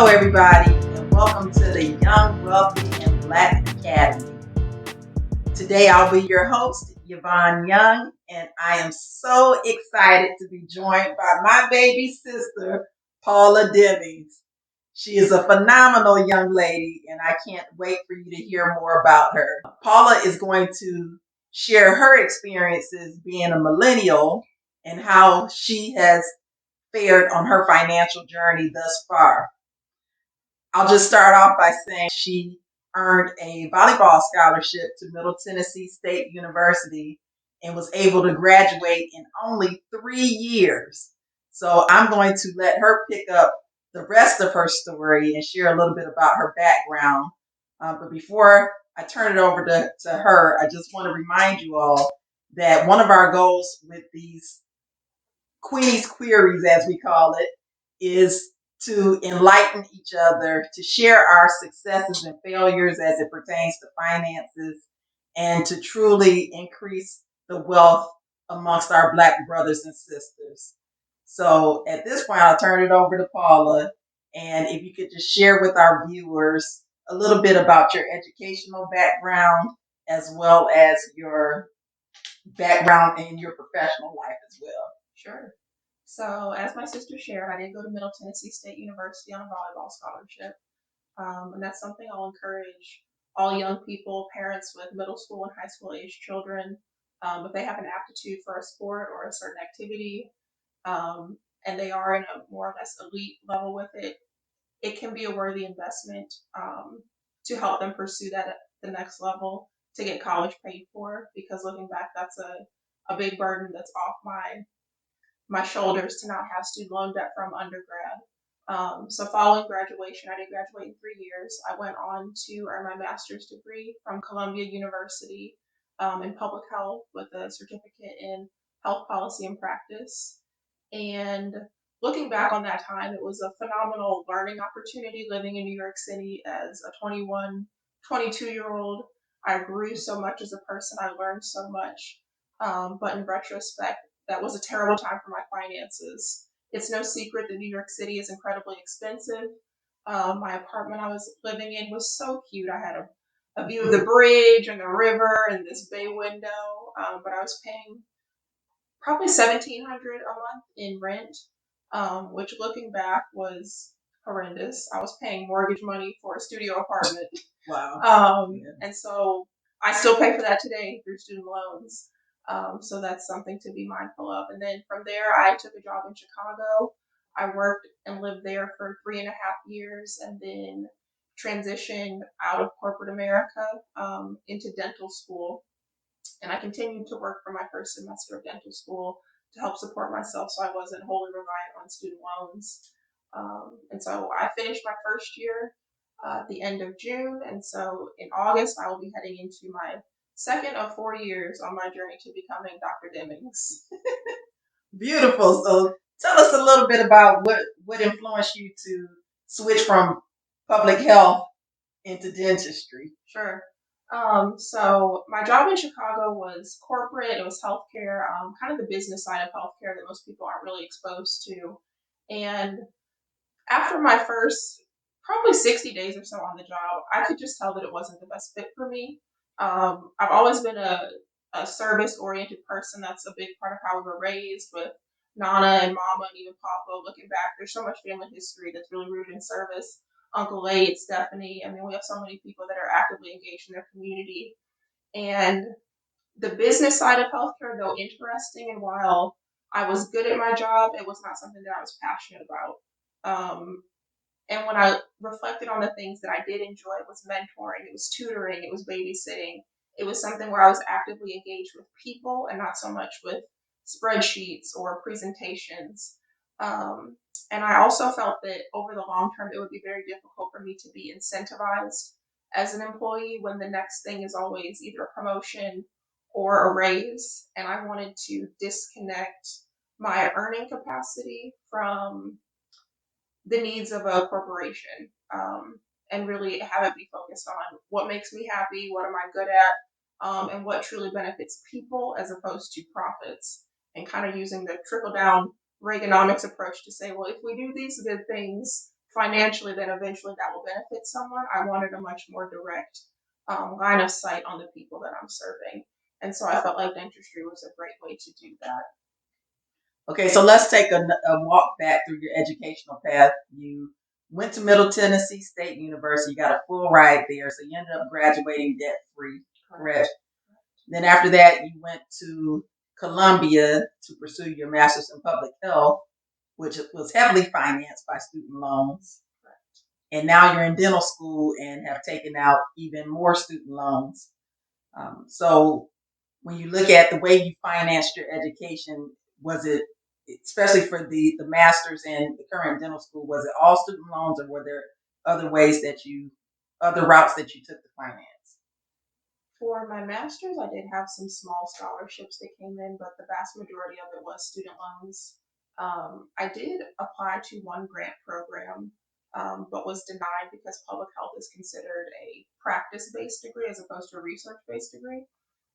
Hello, everybody, and welcome to the Young, Wealthy, and Black Academy. Today, I'll be your host, Yvonne Young, and I am so excited to be joined by my baby sister, Paula Demings. She is a phenomenal young lady, and I can't wait for you to hear more about her. Paula is going to share her experiences being a millennial and how she has fared on her financial journey thus far. I'll just start off by saying she earned a volleyball scholarship to Middle Tennessee State University and was able to graduate in only 3 years. So I'm going to let her pick up the rest of her story and share a little bit about her background. But before I turn it over to her, I just want to remind you all that one of our goals with these Queenie's queries, as we call it, is to enlighten each other, to share our successes and failures as it pertains to finances, and to truly increase the wealth amongst our Black brothers and sisters. So at this point, I'll turn it over to Paula. And if you could just share with our viewers a little bit about your educational background as well as your background in your professional life as well. Sure. So, as my sister shared, I did go to Middle Tennessee State University on a volleyball scholarship. And that's something I'll encourage all young people, parents with middle school and high school age children, if they have an aptitude for a sport or a certain activity, and they are in a more or less elite level with it, it can be a worthy investment to help them pursue that at the next level to get college paid for. Because looking back, that's a big burden that's off my shoulders to not have student loan debt from undergrad. So following graduation, I did graduate in 3 years. I went on to earn my master's degree from Columbia University in public health with a certificate in health policy and practice. And looking back on that time, it was a phenomenal learning opportunity living in New York City as a 21, 22-year-old. I grew so much as a person. I learned so much. But in retrospect, that was a terrible time for my finances. It's no secret that New York City is incredibly expensive. My apartment I was living in was so cute. I had a view of the bridge and the river and this bay window, but I was paying probably $1,700 a month in rent, which looking back was horrendous. I was paying mortgage money for a studio apartment. Wow. And so I still pay for that today through student loans. So that's something to be mindful of. And then from there, I took a job in Chicago. I worked and lived there for 3.5 years and then transitioned out of corporate America into dental school. And I continued to work for my first semester of dental school to help support myself so I wasn't wholly reliant on student loans. And so I finished my first year at the end of June. And so in August, I will be heading into my second of 4 years on my journey to becoming Dr. Demings. Beautiful. So tell us a little bit about what influenced you to switch from public health into dentistry. Sure. So my job in Chicago was corporate. It was healthcare, kind of the business side of healthcare that most people aren't really exposed to. And after my first probably 60 days or so on the job, I could just tell that it wasn't the best fit for me. I've always been a service-oriented person. That's a big part of how we were raised with Nana and Mama and even Papa. Looking back, there's so much family history that's really rooted in service. Uncle Lade, Stephanie. I mean, we have so many people that are actively engaged in their community. And the business side of healthcare, though interesting, and while I was good at my job, it was not something that I was passionate about. And when I reflected on the things that I did enjoy, it was mentoring, it was tutoring, it was babysitting. It was something where I was actively engaged with people and not so much with spreadsheets or presentations. And I also felt that over the long term, it would be very difficult for me to be incentivized as an employee when the next thing is always either a promotion or a raise. And I wanted to disconnect my earning capacity from the needs of a corporation, and really have it be focused on what makes me happy, what am I good at, and what truly benefits people as opposed to profits, and kind of using the trickle down Reaganomics approach to say, well, if we do these good things, financially, then eventually that will benefit someone. I wanted a much more direct line of sight on the people that I'm serving. And so I felt like dentistry was a great way to do that. Okay, so let's take a walk back through your educational path. You went to Middle Tennessee State University. You got a full ride there, so you ended up graduating debt free, correct? Then after that, you went to Columbia to pursue your master's in public health, which was heavily financed by student loans. And now you're in dental school and have taken out even more student loans. So when you look at the way you financed your education, was it, especially for the master's and the current dental school, was it all student loans, or were there other ways that other routes that you took to finance? For my master's, I did have some small scholarships that came in, but the vast majority of it was student loans. I did apply to one grant program, but was denied because public health is considered a practice-based degree as opposed to a research-based degree.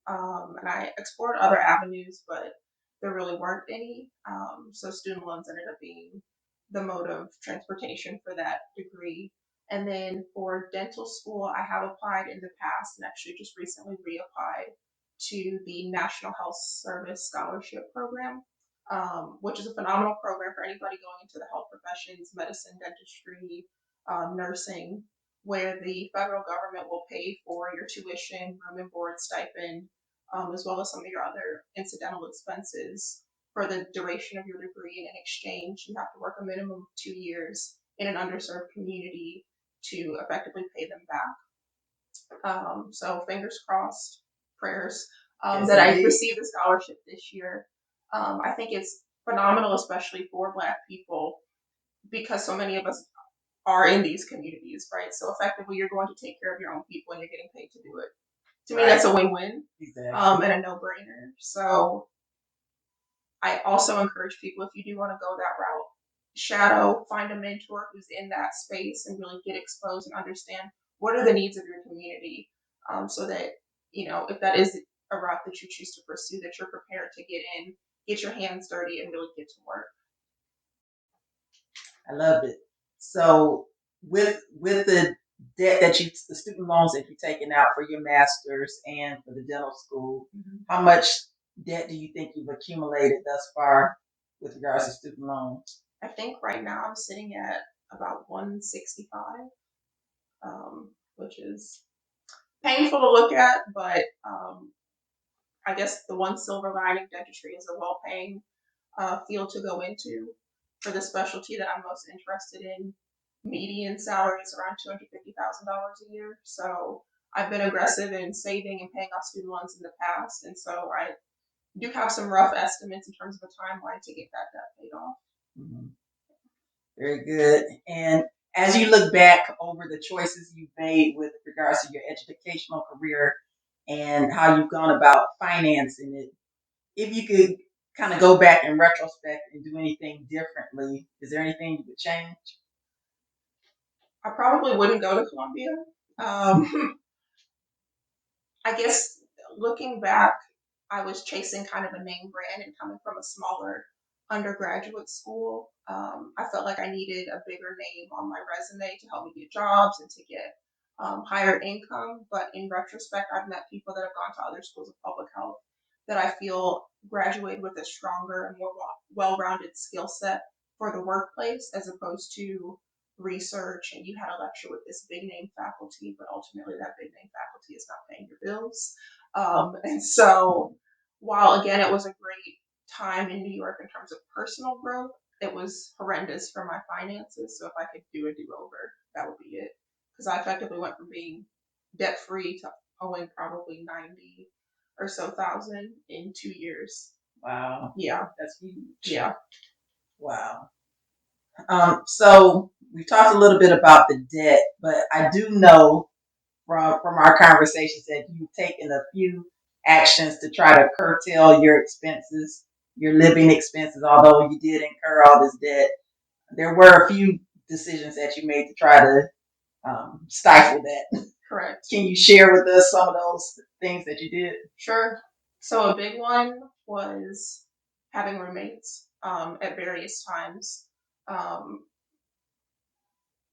And I explored other avenues, but there really weren't any. So student loans ended up being the mode of transportation for that degree. And then for dental school, I have applied in the past and actually just recently reapplied to the National Health Service Scholarship Program, which is a phenomenal program for anybody going into the health professions, medicine, dentistry, nursing, where the federal government will pay for your tuition, room and board stipend, as well as some of your other incidental expenses for the duration of your degree. And in exchange, you have to work a minimum of 2 years in an underserved community to effectively pay them back. So fingers crossed, prayers Yes, that I indeed. receive the scholarship this year. I think it's phenomenal, especially for Black people, because so many of us are in these communities, right? So effectively, you're going to take care of your own people and you're getting paid to do it. To me, Right. that's a win-win, Exactly. and a no-brainer. So I also encourage people, if you do want to go that route, shadow, find a mentor who's in that space and really get exposed and understand what are the needs of your community, so that, if that is a route that you choose to pursue, that you're prepared to get in, get your hands dirty, and really get to work. I love it. So with the debt that the student loans that you've taken out for your master's and for the dental school, how much debt do you think you've accumulated thus far with regards to student loans? I think right now I'm sitting at about 165, which is painful to look at, but I guess the one silver lining, dentistry is a well-paying field to go into. For the specialty that I'm most interested in, median salary is around $250,000 a year. So I've been aggressive in saving and paying off student loans in the past, and so I do have some rough estimates in terms of a timeline to get that debt paid off. Mm-hmm. Very good. And as you look back over the choices you've made with regards to your educational career and how you've gone about financing it, if you could kind of go back in retrospect and do anything differently, is there anything you would change? I probably wouldn't go to Columbia. I guess looking back, I was chasing kind of a name brand and coming from a smaller undergraduate school. I felt like I needed a bigger name on my resume to help me get jobs and to get higher income. But in retrospect, I've met people that have gone to other schools of public health that I feel graduated with a stronger and more well-rounded skill set for the workplace as opposed to research. And you had a lecture with this big name faculty, but ultimately that big name faculty is not paying your bills. And so while again it was a great time in New York in terms of personal growth, it was horrendous for my finances. So if I could do a do-over, that would be it. Because I effectively went from being debt free to owing probably 90 or so thousand in 2 years. Wow. Yeah. That's huge. Yeah. Wow. So we talked a little bit about the debt, but I do know from our conversations that you've taken a few actions to try to curtail your expenses, your living expenses. Although you did incur all this debt, there were a few decisions that you made to try to stifle that. Correct. Can you share with us some of those things that you did? Sure. So a big one was having roommates at various times. Um,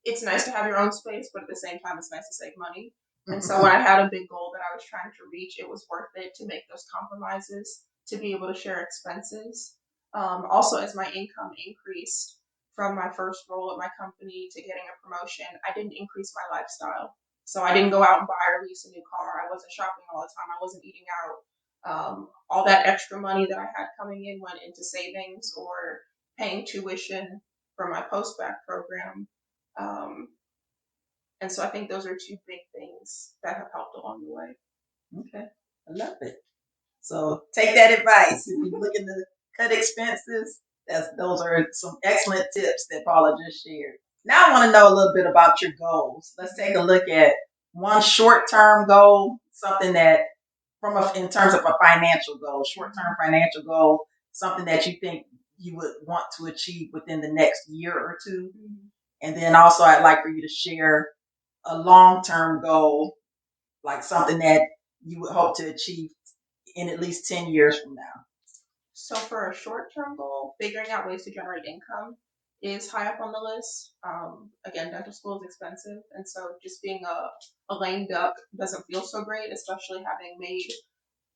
it's nice to have your own space, but at the same time, it's nice to save money. And so when I had a big goal that I was trying to reach, it was worth it to make those compromises to be able to share expenses. Also, as my income increased from my first role at my company to getting a promotion, I didn't increase my lifestyle. So I didn't go out and buy or lease a new car. I wasn't shopping all the time. I wasn't eating out. All that extra money that I had coming in went into savings or paying tuition for my post-bac program. Um, and so I think those are two big things that have helped along the way. Okay, I love it. So take that advice. If you're looking to cut expenses, those are some excellent tips that Paula just shared. Now I want to know a little bit about your goals. Let's take a look at one short-term goal, something that in terms of a financial goal, short-term financial goal, something that you think you would want to achieve within the next year or two. And then also I'd like for you to share a long-term goal, like something that you would hope to achieve in at least 10 years from now. So for a short-term goal, figuring out ways to generate income is high up on the list. Again, dental school is expensive, and so just being a lame duck doesn't feel so great, especially having made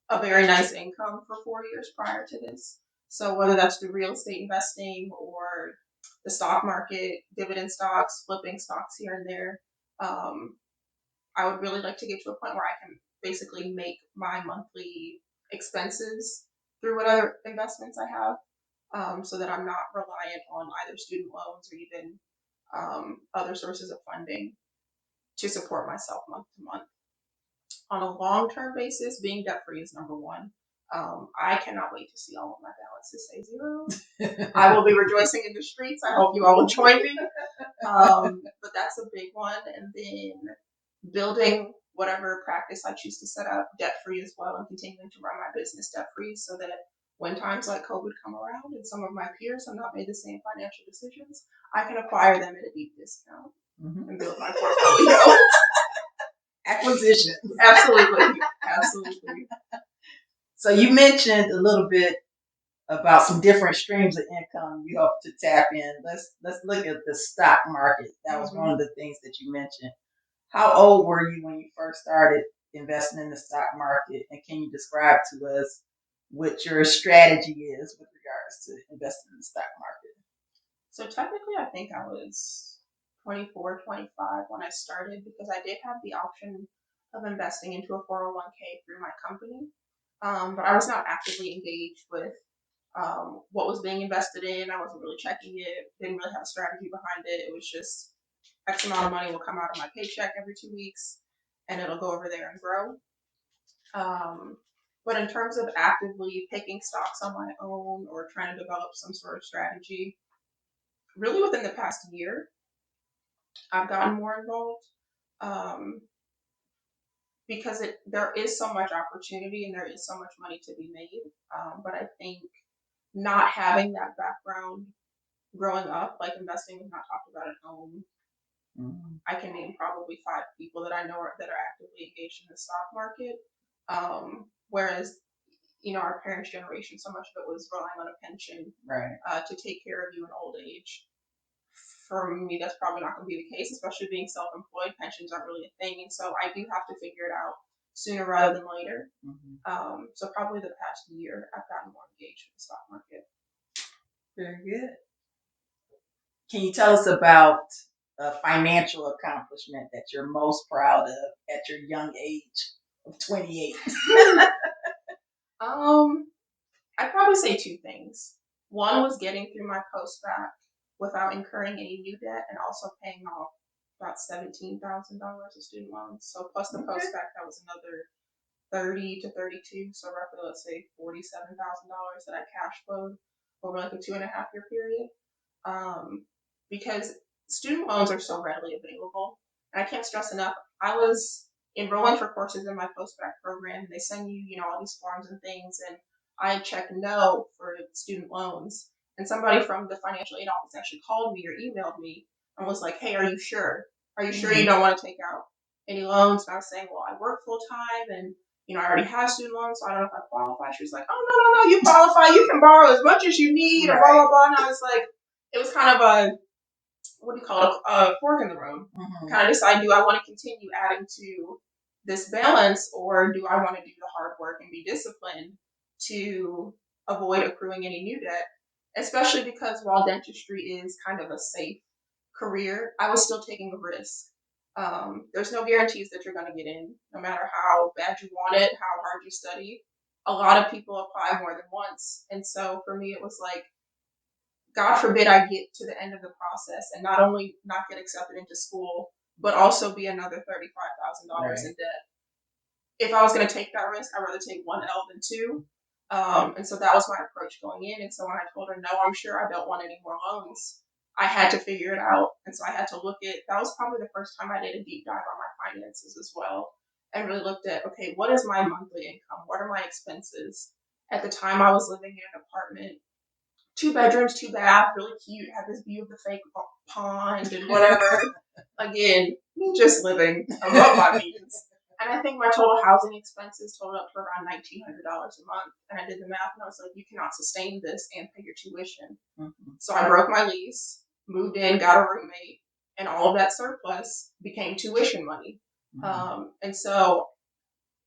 a very nice income for 4 years prior to this. So whether that's through real estate investing or the stock market, dividend stocks, flipping stocks here and there, I would really like to get to a point where I can basically make my monthly expenses through whatever investments I have, so that I'm not reliant on either student loans or even other sources of funding to support myself month to month. On a long-term basis, being debt-free is number one. I cannot wait to see all of my balances say zero. I will be rejoicing in the streets. I hope you all will join me. But that's a big one. And then building whatever practice I choose to set up debt-free as well, and continuing to run my business debt-free so that when times like COVID come around and some of my peers have not made the same financial decisions, I can acquire them at a deep discount and build my portfolio. Acquisition. Absolutely. Absolutely. So you mentioned a little bit about some different streams of income you hope to tap in. Let's look at the stock market. That was one of the things that you mentioned. How old were you when you first started investing in the stock market? And can you describe to us what your strategy is with regards to investing in the stock market? So technically, I think I was 24, 25 when I started, because I did have the option of investing into a 401k through my company. But I was not actively engaged with what was being invested in. I wasn't really checking it, didn't really have a strategy behind it. It was just X amount of money will come out of my paycheck every 2 weeks and it'll go over there and grow. But in terms of actively picking stocks on my own or trying to develop some sort of strategy, really within the past year, I've gotten more involved, um, because there is so much opportunity and there is so much money to be made. But I think not having that background growing up, like investing was not talked about at home. I can name probably 5 people that I know that are actively engaged in the stock market. Whereas, our parents' generation, so much of it was relying on a pension, right, to take care of you in old age. For me, that's probably not going to be the case, especially being self-employed. Pensions aren't really a thing, and so I do have to figure it out sooner rather than later. So probably the past year, I've gotten more engaged with the stock market. Very good. Can you tell us about a financial accomplishment that you're most proud of at your young age of 28? I'd probably say 2 things. One was getting through my post-bac without incurring any new debt and also paying off about $17,000 of student loans. So plus the post-bac, that was another 30 to 32, so roughly let's say $47,000 that I cash flowed over like a 2.5 year period. Because student loans are so readily available, and I can't stress enough. I was enrolling for courses in my post-bac program, and they send you, all these forms and things, and I checked no for student loans. And somebody from the financial aid office actually called me or emailed me and was like, "Hey, are you sure? Are you sure you don't want to take out any loans?" And I was saying, "Well, I work full time, and I already have student loans, so I don't know if I qualify." She was like, "Oh, no, you qualify. You can borrow as much as you need," and blah, blah, blah. And I was like, it was kind of what do you call it, a fork in the road. Mm-hmm. Kind of decide, do I want to continue adding to this balance, or do I want to do the hard work and be disciplined to avoid accruing any new debt? Especially because while dentistry is kind of a safe career, I was still taking a risk. There's no guarantees that you're going to get in, no matter how bad you want it, how hard you study. A lot of people apply more than once. And so for me, it was like, God forbid I get to the end of the process and not only not get accepted into school, but also be another $35,000 in debt. If I was going to take that risk, I'd rather take one L than two. And so that was my approach going in. And so when I told her, no, I'm sure I don't want any more loans, I had to figure it out. And so I had to look at, that was probably the first time I did a deep dive on my finances as well. And really looked at, okay, what is my monthly income? What are my expenses? At the time I was living in an apartment, 2 bedrooms, 2 bath, really cute, had this view of the fake pond and whatever. Again, just living above my means. And I think my total housing expenses totaled up to around $1,900 a month. And I did the math and I was like, you cannot sustain this and pay your tuition. Mm-hmm. So I broke my lease, moved in, got a roommate, and all of that surplus became tuition money. Mm-hmm. And so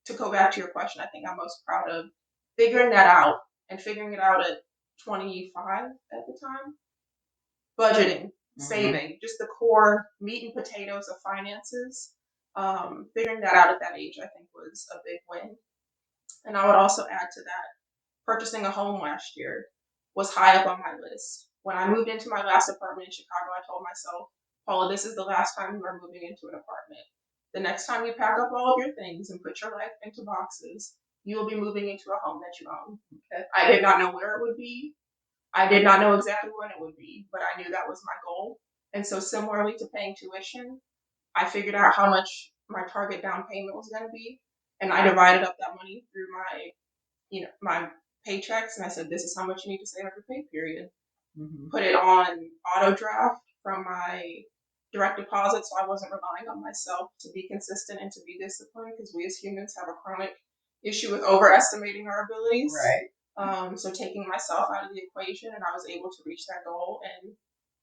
to go back to your question, I think I'm most proud of figuring that out and figuring it out at 25 at the time. Budgeting, mm-hmm. saving, just the core meat and potatoes of finances. Figuring that out at that age, I think, was a big win. And I would also add to that, purchasing a home last year was high up on my list. When I moved into my last apartment in Chicago, I told myself, Paula, this is the last time you are moving into an apartment. The next time you pack up all of your things and put your life into boxes, you will be moving into a home that you own. Okay. I did not know where it would be. I did not know exactly when it would be, but I knew that was my goal. And so similarly to paying tuition, I figured out how much my target down payment was going to be. And I divided up that money through my paychecks. And I said, this is how much you need to save every pay period. Mm-hmm. Put it on auto draft from my direct deposit, so I wasn't relying on myself to be consistent and to be disciplined, because we as humans have a chronic issue with overestimating our abilities. Right. So taking myself out of the equation, and I was able to reach that goal. And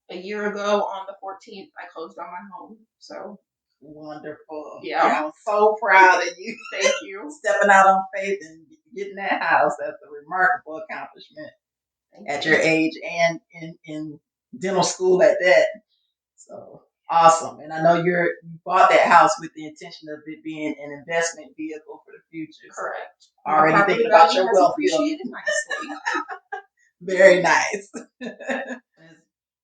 a year ago on the 14th, I closed on my home. So wonderful. Yeah, I'm so proud of you. Thank you. Stepping out on faith and getting that house. That's a remarkable accomplishment at your age and in dental school at that. So awesome. And I know you bought that house with the intention of it being an investment vehicle for the future. Correct. So already thinking about your wealth. Appreciated nicely. Very nice.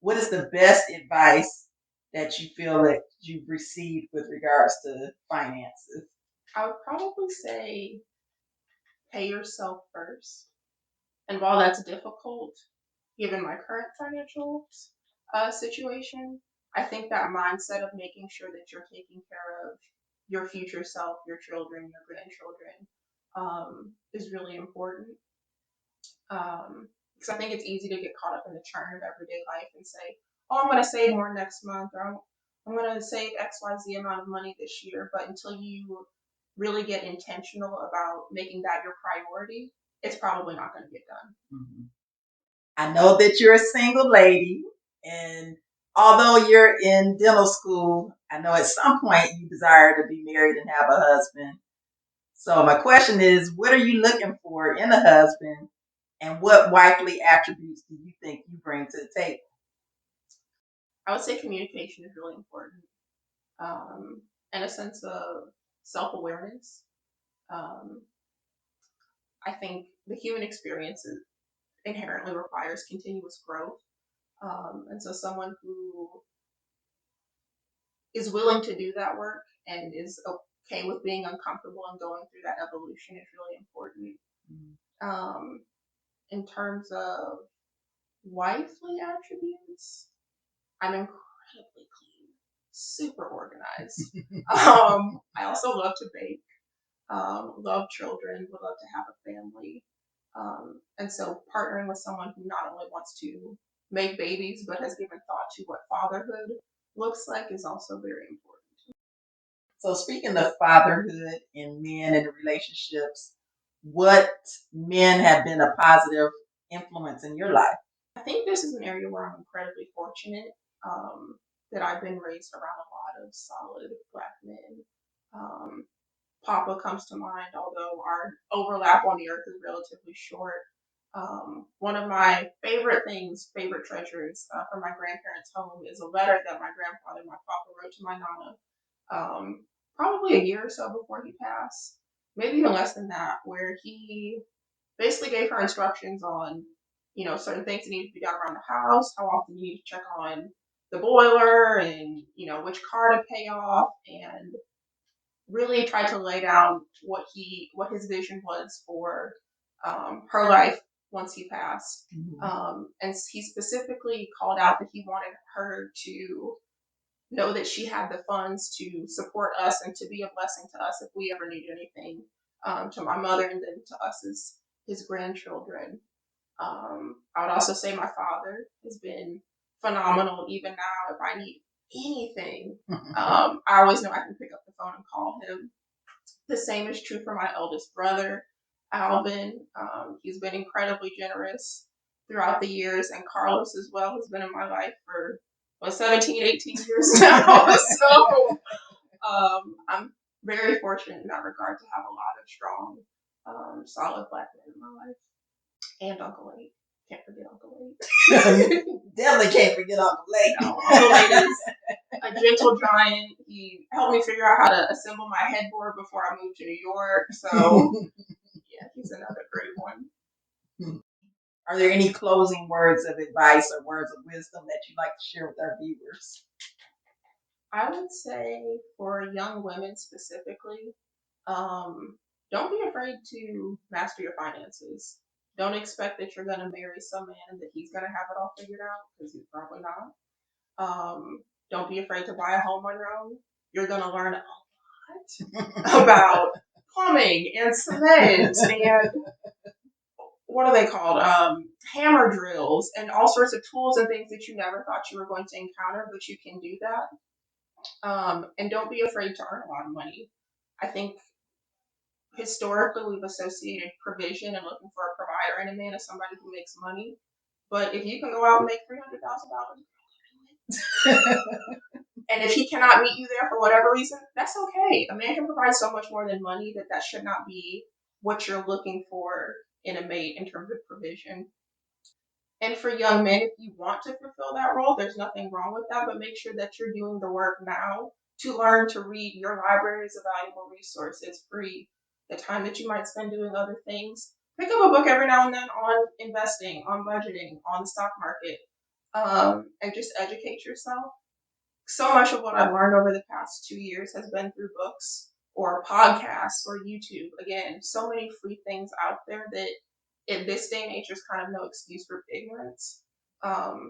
What is the best advice that you feel that you've received with regards to finances? I would probably say pay yourself first. And while that's difficult, given my current financial situation, I think that mindset of making sure that you're taking care of your future self, your children, your grandchildren, is really important. Because I think it's easy to get caught up in the churn of everyday life and say, oh, I'm going to save more next month, or I'm going to save XYZ amount of money this year. But until you really get intentional about making that your priority, it's probably not going to get done. Mm-hmm. I know that you're a single lady, and although you're in dental school, I know at some point you desire to be married and have a husband. So my question is, what are you looking for in a husband, and what wifely attributes do you think you bring to the table? I would say communication is really important, and a sense of self-awareness. I think the human experience inherently requires continuous growth. And so someone who is willing to do that work and is okay with being uncomfortable and going through that evolution is really important. Mm-hmm. In terms of wifely attributes, I'm incredibly clean, super organized. I also love to bake, love children, would love to have a family. And so partnering with someone who not only wants to make babies, but has given thought to what fatherhood looks like is also very important. So speaking of fatherhood and men and relationships, what men have been a positive influence in your life? I think this is an area where I'm incredibly fortunate. that I've been raised around a lot of solid Black men. Um, Papa comes to mind, although our overlap on the earth is relatively short. One of my favorite treasures from my grandparents' home is a letter that my grandfather, my papa, wrote to my nana, probably a year or so before he passed, maybe even less than that, where he basically gave her instructions on, certain things that need to be done around the house, how often you need to check on the boiler, and which car to pay off, and really tried to lay down what his vision was for her life once he passed. And he specifically called out that he wanted her to know that she had the funds to support us and to be a blessing to us if we ever need anything, to my mother and then to us as his grandchildren. I would also say my father has been phenomenal. Even now, if I need anything, I always know I can pick up the phone and call him. The same is true for my eldest brother, Alvin. He's been incredibly generous throughout the years, and Carlos as well has been in my life for 17, 18 years now. So I'm very fortunate in that regard to have a lot of strong, solid Black men in my life. And Uncle Lake. Can't forget Uncle Lake. Definitely can't forget Uncle Lake. No, Uncle Lake is a gentle giant. He helped me figure out how to assemble my headboard before I moved to New York. So, yeah, he's another great one. Are there any closing words of advice or words of wisdom that you'd like to share with our viewers? I would say for young women specifically, don't be afraid to master your finances. Don't expect that you're going to marry some man and that he's going to have it all figured out, because he's probably not. Don't be afraid to buy a home on your own. You're going to learn a lot about plumbing and cement and what are they called? Hammer drills and all sorts of tools and things that you never thought you were going to encounter, but you can do that. And don't be afraid to earn a lot of money. I think historically we've associated provision and looking for a provider in a man as somebody who makes money. But if you can go out and make $300,000, and if he cannot meet you there for whatever reason, that's okay. A man can provide so much more than money that should not be what you're looking for in a mate in terms of provision. And for young men, if you want to fulfill that role, there's nothing wrong with that, but make sure that you're doing the work now to learn to read. Your library is a valuable resource. It's free. The time that you might spend doing other things, pick up a book every now and then on investing, on budgeting, on the stock market, and just educate yourself. So much of what I've learned over the past 2 years has been through books or podcasts or YouTube. Again, so many free things out there that in this day and age, there's kind of no excuse for ignorance.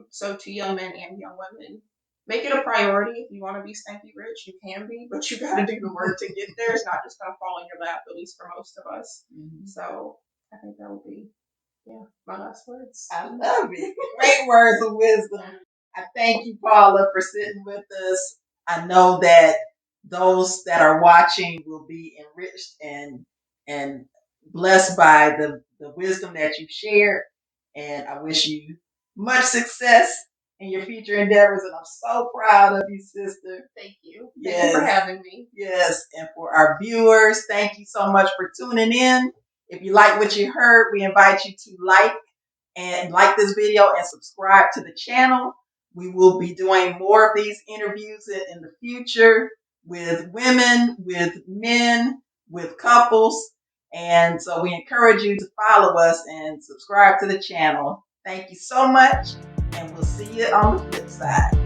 So to young men and young women, make it a priority. If you want to be stanky rich, you can be, but you got to do the work to get there. It's not just going to fall in your lap, at least for most of us. Mm-hmm. So I think that would be, my last words. I love it. Great words of wisdom. I thank you, Paula, for sitting with us. I know that those that are watching will be enriched and blessed by the wisdom that you've shared. And I wish you much success in your future endeavors. And I'm so proud of you, sister. Thank you. Yes. Thank you for having me. Yes. And for our viewers, thank you so much for tuning in. If you like what you heard, we invite you to like this video and subscribe to the channel. We will be doing more of these interviews in the future with women, with men, with couples. And so we encourage you to follow us and subscribe to the channel. Thank you so much, and we'll see you on the flip side.